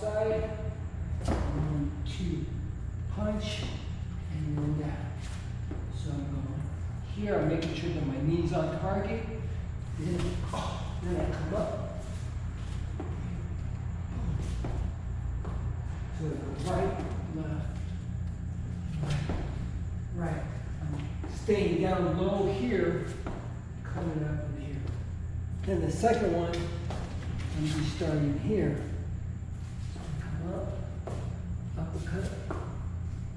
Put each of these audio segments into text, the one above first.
outside. 1, 2, punch, and then down. So I'm going here, I'm making sure that my knee's on target. Then I come up. So I go right, left, right. I'm staying down low here, coming up in here. Then the second one, I'm just starting here. So I come up, uppercut,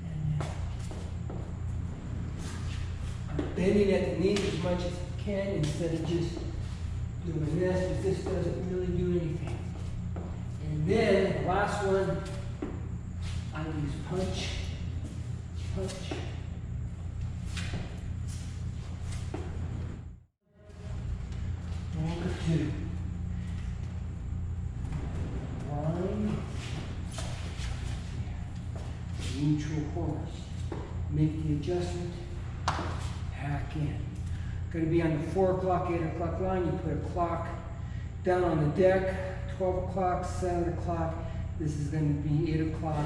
and then I'm bending at the knees as much as I can instead of just doing this, because this doesn't really do anything. And then the last one, I use punch, punch. Number 2. Grind. Neutral horse. Make the adjustment. Hack in. Going to be on the 4 o'clock, 8 o'clock line. You put a clock down on the deck. 12 o'clock, 7 o'clock. This is going to be 8 o'clock.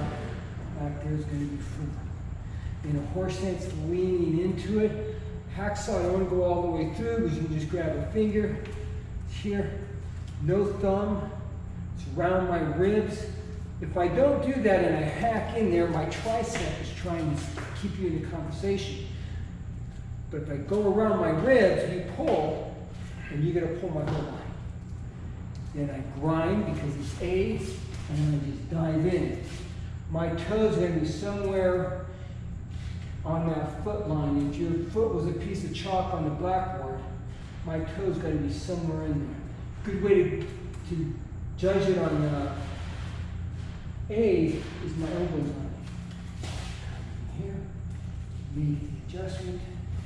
Back there is going to be 4. In a horse stance, leaning into it. Hacksaw, I don't want to go all the way through because you can just grab a finger. It's here. No thumb. It's around my ribs. If I don't do that and I hack in there, my tricep is trying to keep you in the conversation. But if I go around my ribs, you pull, and you're going to pull my whole line. Then I grind because it's A's, and then I just dive in. My toes are going to be somewhere on that foot line. If your foot was a piece of chalk on the blackboard, my toes got to be somewhere in there. Good way to judge it on A's is my elbows on it. Here, make the adjustment,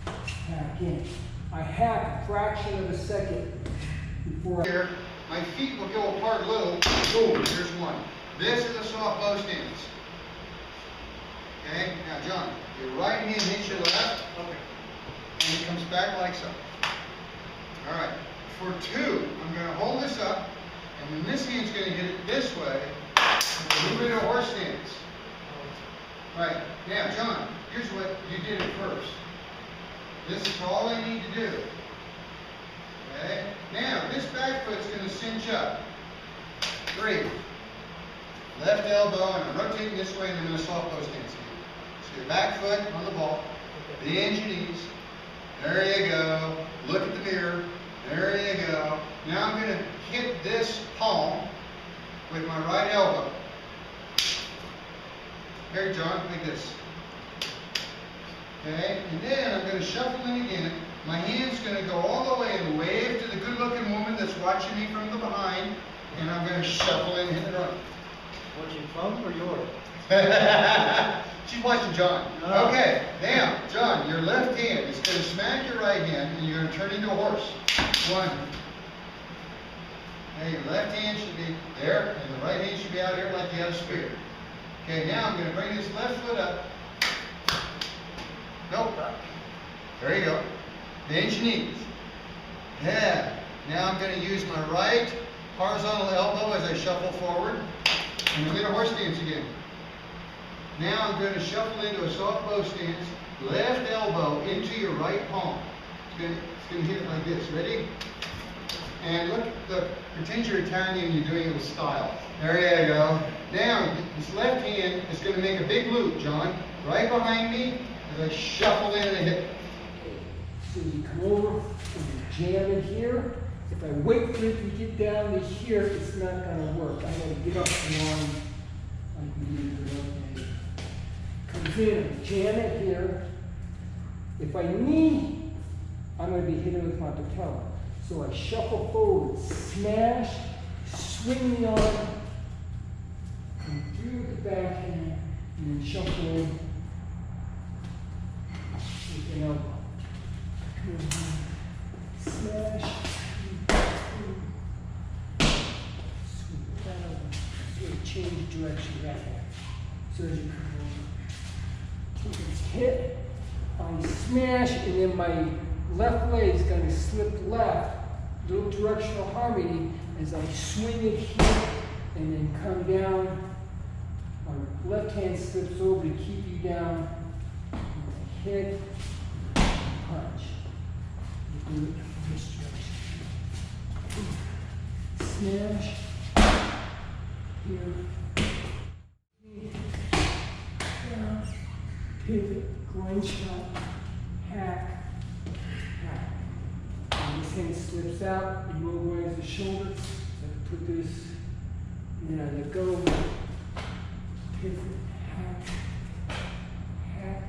hack in. I hack a fraction of a second before Here, my feet will go apart a little. Boom, here's one. This is a soft bow stance. Okay, now John, your right hand hits your left, and it comes back like so. All right, for 2, I'm going to hold this up, and then this hand's going to hit it this way, and move it to a horse stance. All right, now John, here's what you did at first. This is all I need to do. Okay, now this back foot's going to cinch up. 3. Left elbow, and I'm rotating this way, and I'm in a soft bow stance again. So your back foot on the ball, bend your knees. There you go. Look at the mirror. There you go. Now I'm going to hit this palm with my right elbow. Here, John, like this. Okay, and then I'm going to shuffle in again. My hand's going to go all the way and wave to the good-looking woman that's watching me from the behind, and I'm going to shuffle in and hit the run. Watching from or yours? She's watching John. Oh. Okay, now, John, your left hand is going to smack your right hand, and you're going to turn into a horse. 1. Now your left hand should be there, and the right hand should be out here like you had a spear. Okay, now I'm going to bring this left foot up. Nope. There you go. Bend your knees. Yeah. Now I'm going to use my right horizontal elbow as I shuffle forward. And I'm going to horse stance again. Now I'm going to shuffle into a soft bow stance. Left elbow into your right palm. It's going to hit it like this. Ready? And look, pretend you're Italian and you're doing it with style. There you go. Now, this left hand is going to make a big loop, John. Right behind me as I shuffle in and hit. So you come over and you jam it here. If I wait for it to get down to here, it's not going to work. I got to get up the line like we did the other day. Comes in, jam it here. If I need, I'm going to be hitting with my patella. So I shuffle forward, smash, swing the arm, come through with the backhand, and then shuffle in with an elbow. Smash, sweep it down, sort of change direction right there. So as you come over, it's hit, I smash, and then my left leg is going to slip left, little directional harmony as I swing it here and then come down. My left hand slips over to keep you down. Hit, punch. You do it this direction. Smash. Here. Down. Pivot. Groin shot. Hack. Hack. And this hand slips out. Immobilize the shoulders. So I put this. And then I let go. Pivot. Hack. Hack.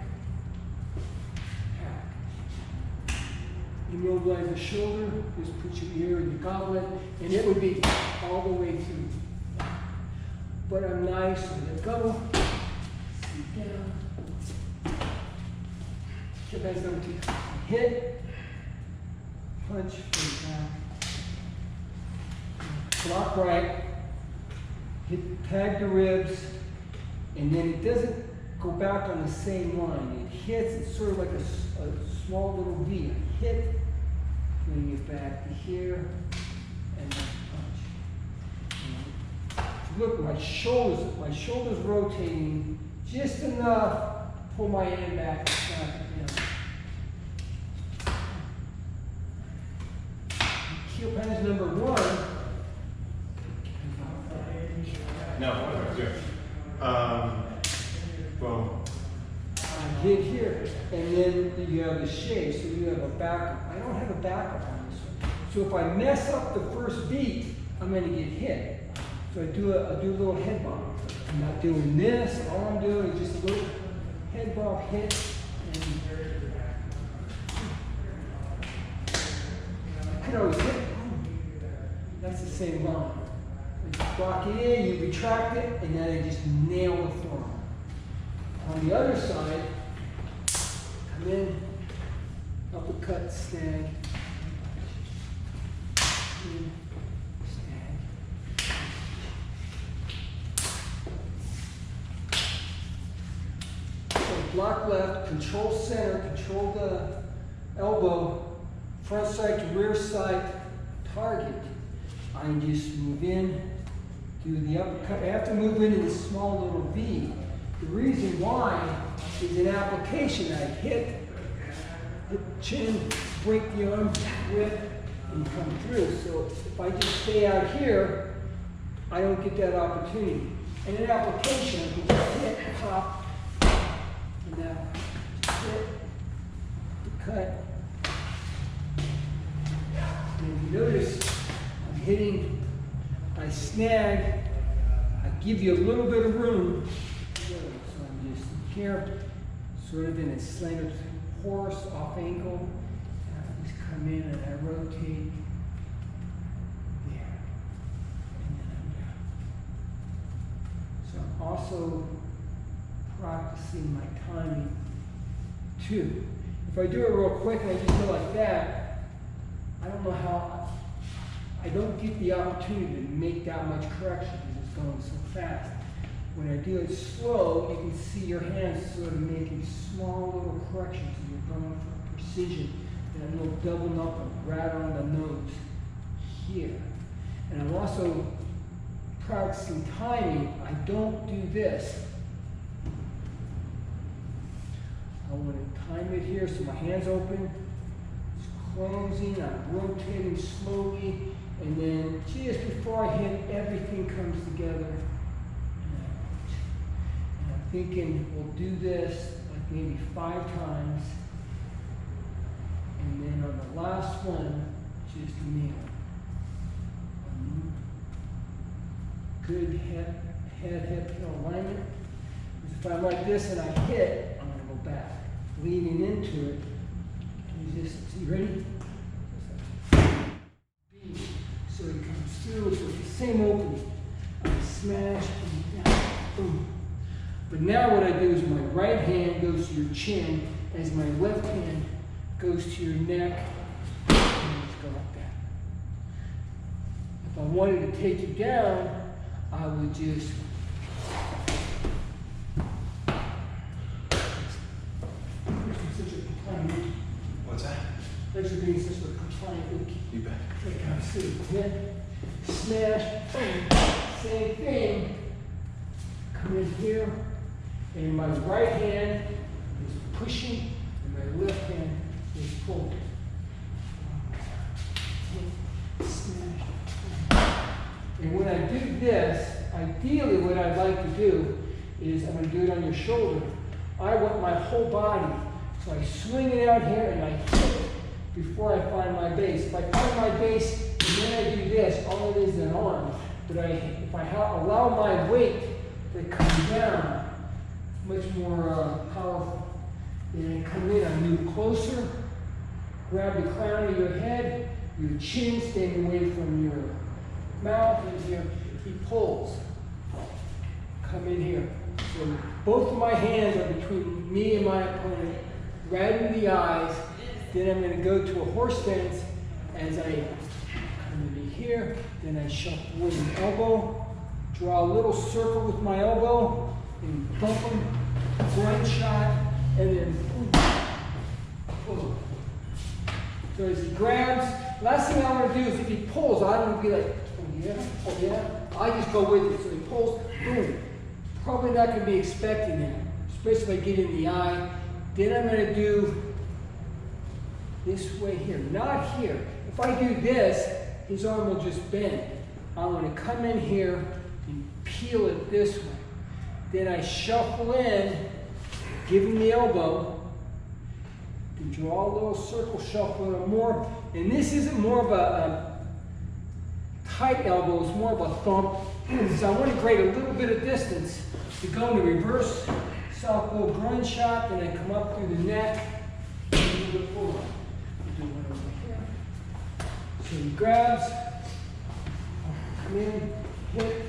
Immobilize the shoulder, just put your ear in the goblet, and it would be all the way through. But I'm nice, so let go, sit down, get back down to hit, punch, put down, block right, hit, tag the ribs, and then it doesn't go back on the same line. It hits, it's sort of like a small little V. I hit, bring it back to here, and then punch. And look, my shoulders rotating just enough to pull my hand back and snap it down. Heel punch number 1. No, good. Well, Hit here, and then you have the shave, so you have a backup. I don't have a backup on this one. So if I mess up the first beat, I'm going to get hit. So I do a little head bump. I'm not doing this. All I'm doing is just a little head bump hit. And I could always hit. That's the same line. I just block it in, you retract it, and then I just nail the form. On the other side, come in, uppercut, snag, in, snag. So block left, control center, control the elbow, front side to rear side, target. I just move in, do the uppercut. I have to move into this small little V. The reason why is in application. I hit the chin, break the arm, whip, and come through. So if I just stay out here, I don't get that opportunity. And in application, I can just hit, pop, and now hit, cut. And if you notice, I'm hitting, I snag, I give you a little bit of room. So I'm just here, sort of in a slanted horse, off ankle. And I just come in and I rotate there. And then I'm down. So I'm also practicing my timing too. If I do it real quick and I just go like that, I don't know how, I don't get the opportunity to make that much correction because it's going so fast. When I do it slow, you can see your hands sort of making small little corrections and you're going for precision. And a little double up right on the nose here. And I'm also practicing timing. I don't do this. I want to time it here so my hand's open. It's closing, I'm rotating slowly, and then just before I hit, everything comes together. Thinking we'll do this like maybe 5 times, and then on the last one, just nail. Good head, hip, heel alignment. Because if I'm like this and I hit, I'm going to go back, leaning into it. Resistance. You ready? So it comes through. So it's the same opening. I smash and down. Boom. But now what I do is my right hand goes to your chin as my left hand goes to your neck. And just go like that. If I wanted to take you down, I would just what's that? thanks for being such a compliant week. You bet. Like I'm sitting hit, smash, boom, same thing. Come in here, and my right hand is pushing, and my left hand is pulling. Smash. And when I do this, ideally what I'd like to do is, I'm going to do it on your shoulder. I want my whole body. So I swing it out here and I hit it before I find my base. If I find my base and then I do this, all it is an arm. But if I allow my weight to come down, much more powerful. Then I come in, I move closer, grab the crown of your head, your chin staying away from your mouth, and here he pulls. Come in here. So both of my hands are between me and my opponent, right in the eyes. Then I'm going to go to a horse stance as I come in here. Then I shuffle with an elbow, draw a little circle with my elbow, and bump him, ground shot, and then boom, boom. So as he grabs, last thing I want to do is if he pulls, I don't want to be like, oh yeah. I just go with it. So he pulls, boom. Probably not going to be expecting that, especially if I get in the eye. Then I'm going to do this way here, not here. If I do this, his arm will just bend. I want to come in here and peel it this way. Then I shuffle in, give him the elbow, to draw a little circle shuffle and more. And this isn't more of a tight elbow, it's more of a thump. So I want to create a little bit of distance to go into reverse southpaw groin shot, then I come up through the neck, and move it forward. Do one over here. So he grabs, come in, hit,